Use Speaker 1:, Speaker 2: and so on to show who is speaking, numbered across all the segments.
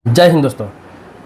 Speaker 1: जय हिंद दोस्तों।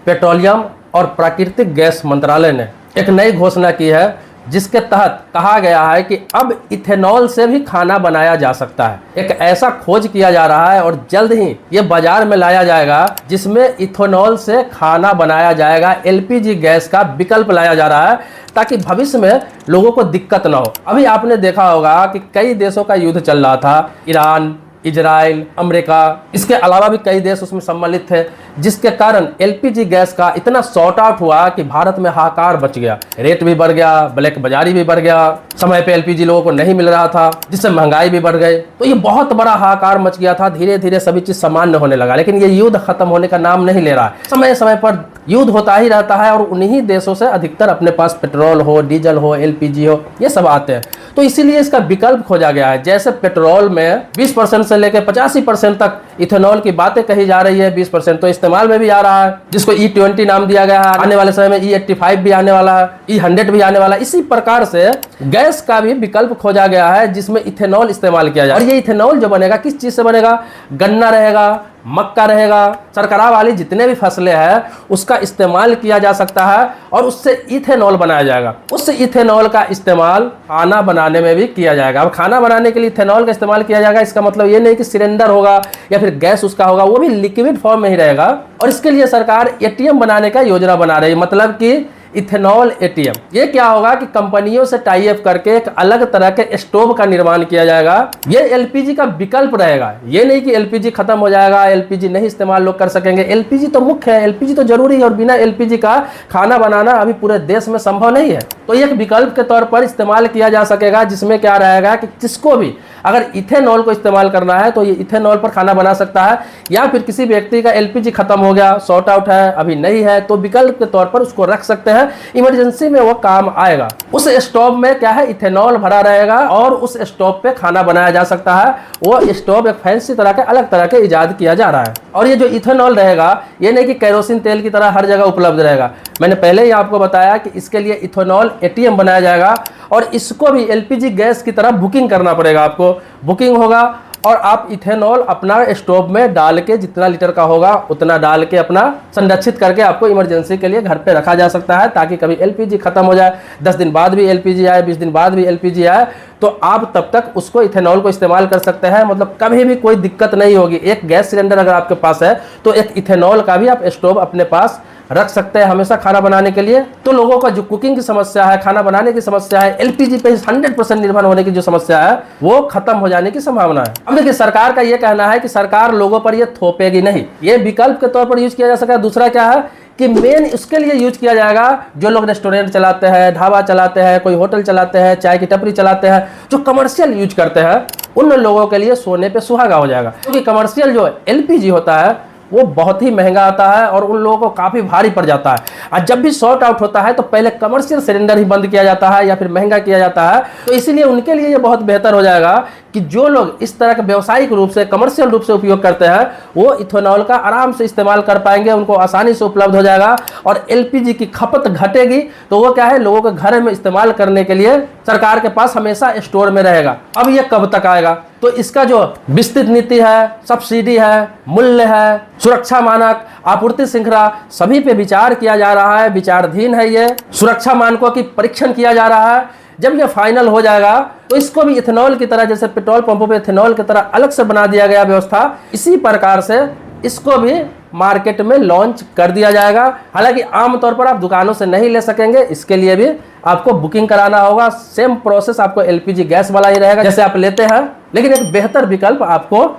Speaker 1: पेट्रोलियम और प्राकृतिक गैस मंत्रालय ने एक नई घोषणा की है जिसके तहत कहा गया है कि अब इथेनॉल से भी खाना बनाया जा सकता है। एक ऐसा खोज किया जा रहा है और जल्द ही ये बाजार में लाया जाएगा जिसमें इथेनॉल से खाना बनाया जाएगा। एलपीजी गैस का विकल्प लाया जा रहा है ताकि भविष्य में लोगों को दिक्कत ना हो। अभी आपने देखा होगा कि कई देशों का युद्ध चल रहा था, ईरान, इजराइल, अमेरिका, इसके अलावा भी कई देश उसमें सम्मिलित थे, जिसके कारण एलपीजी गैस का इतना शॉर्ट आउट हुआ कि भारत में हाहाकार मच गया। रेट भी बढ़ गया, ब्लैक बाजारी भी बढ़ गया, समय पे एलपीजी लोगों को नहीं मिल रहा था, जिससे महंगाई भी बढ़ गई। तो ये बहुत बड़ा हाहाकार मच गया था। धीरे धीरे सभी चीज सामान्य होने लगा, लेकिन ये युद्ध खत्म होने का नाम नहीं ले रहा है। समय समय पर युद्ध होता ही रहता है और उन्हीं देशों से अधिकतर अपने पास पेट्रोल हो, डीजल हो, एलपीजी हो, ये सब आते हैं। तो इसीलिए इसका विकल्प खोजा गया है। जैसे पेट्रोल में 20% से लेकर 85% तक इथेनॉल की बातें कही जा रही है, 20% तो इस्तेमाल में भी आ रहा है, जिसको E20 नाम दिया गया है। आने वाले समय में E85 भी आने वाला है, E100 भी आने वाला है। इसी प्रकार से गैस का भी विकल्प खोजा गया है जिसमें इथेनॉल इस्तेमाल किया जाए। और ये इथेनॉल जो बनेगा किस चीज से बनेगा? गन्ना रहेगा, मक्का रहेगा, शर्करा वाली जितने भी फसलें हैं उसका इस्तेमाल किया जा सकता है और उससे इथेनॉल बनाया जाएगा। उस इथेनॉल का इस्तेमाल खाना बनाने में भी किया जाएगा। अब खाना बनाने के लिए इथेनॉल का इस्तेमाल किया जाएगा, इसका मतलब ये नहीं कि सिलेंडर होगा या फिर गैस उसका होगा, वो भी लिक्विड फॉर्म में ही रहेगा। और इसके लिए सरकार एटीएम बनाने का योजना बना रही है, मतलब कि इथेनॉल एटीएम। ये क्या होगा कि कंपनियों से टाई अप करके एक अलग तरह के स्टोव का निर्माण किया जाएगा। ये एलपीजी का विकल्प रहेगा। ये नहीं कि एलपीजी खत्म हो जाएगा, एलपीजी नहीं इस्तेमाल लोग कर सकेंगे। एलपीजी तो मुख्य है, एलपीजी तो जरूरी है और बिना एलपीजी का खाना बनाना अभी पूरे देश में संभव नहीं है। तो एक विकल्प के तौर पर इस्तेमाल किया जा सकेगा, जिसमें क्या रहेगा कि जिसको भी अगर इथेनॉल को इस्तेमाल करना है तो ये इथेनॉल पर खाना बना सकता है, या फिर किसी व्यक्ति का एलपीजी खत्म हो गया, शॉर्ट आउट है, अभी नहीं है, तो विकल्प के तौर पर उसको रख सकते हैं। इमरजेंसी में वो काम आएगा। उस स्टोव में क्या है, इथेनॉल भरा रहेगा और उस स्टोव पे खाना बनाया जा सकता है। वो स्टोव एक फैंसी तरह के अलग तरह के इजाद किया जा रहा है। और ये जो इथेनॉल रहेगा ये नहीं कि केरोसिन तेल की तरह हर जगह उपलब्ध रहेगा। मैंने पहले ही आपको बताया कि इसके लिए इथेनॉल एटीएम बनाया जाएगा और इसको भी एलपीजी गैस की तरह बुकिंग करना पड़ेगा। आपको बुकिंग होगा और आप इथेनॉल अपना स्टोव में डाल के जितना लीटर का होगा उतना डाल के अपना संरक्षित करके आपको इमरजेंसी के लिए घर पे रखा जा सकता है, ताकि कभी एलपीजी खत्म हो जाए, 10 दिन बाद भी एलपीजी आए, 20 दिन बाद भी एलपीजी आए, तो आप तब तक उसको इथेनॉल को इस्तेमाल कर सकते हैं। मतलब कभी भी कोई दिक्कत नहीं होगी। एक गैस सिलेंडर अगर आपके पास है तो एक इथेनॉल का भी आप स्टोव अपने पास रख सकते हैं हमेशा खाना बनाने के लिए। तो लोगों का जो कुकिंग की समस्या है, खाना बनाने की समस्या है, एलपीजी पे 100% निर्भर होने की जो समस्या है वो खत्म हो जाने की संभावना है। अब देखिए, सरकार का ये कहना है कि सरकार लोगों पर ये थोपेगी नहीं, ये विकल्प के तौर पर यूज किया जा सकता है। दूसरा क्या है कि मेन उसके लिए यूज किया जाएगा जो लोग रेस्टोरेंट चलाते हैं, ढाबा चलाते हैं, कोई होटल चलाते हैं, चाय की टपरी चलाते हैं, जो कमर्शियल यूज करते हैं, उन लोगों के लिए सोने पे सुहागा हो जाएगा। क्योंकि कमर्शियल जो एलपीजी होता है वो बहुत ही महंगा आता है और उन लोगों को काफी भारी पड़ जाता है। और जब भी शॉर्ट आउट होता है तो पहले कमर्शियल सिलेंडर ही बंद किया जाता है या फिर महंगा किया जाता है। तो इसीलिए उनके लिए ये बहुत बेहतर हो जाएगा कि जो लोग इस तरह के व्यावसायिक रूप से, कमर्शियल रूप से उपयोग करते हैं, वो इथेनॉल का आराम से इस्तेमाल कर पाएंगे, उनको आसानी से उपलब्ध हो जाएगा और एलपीजी की खपत घटेगी। तो वो क्या है, लोगों के घर में इस्तेमाल करने के लिए सरकार के पास हमेशा स्टोर में रहेगा। अब ये कब तक आएगा? तो इसका जो विस्तृत नीति है, सब्सिडी है, मूल्य है, सुरक्षा मानक, आपूर्ति श्रृंखला, सभी पे विचार किया जा रहा है, विचाराधीन है। ये सुरक्षा मानकों की परीक्षण किया जा रहा है। जब ये फाइनल हो जाएगा तो इसको भी इथेनॉल की तरह, जैसे पेट्रोल पंपों पे इथेनॉल की तरह अलग से बना दिया गया व्यवस्था, इसी प्रकार से इसको भी मार्केट में लॉन्च कर दिया जाएगा। हालांकि आमतौर पर आप दुकानों से नहीं ले सकेंगे, इसके लिए भी आपको बुकिंग कराना होगा। सेम प्रोसेस आपको एलपीजी गैस वाला ही रहेगा जैसे आप लेते हैं, लेकिन एक बेहतर विकल्प आपको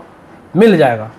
Speaker 1: मिल जाएगा।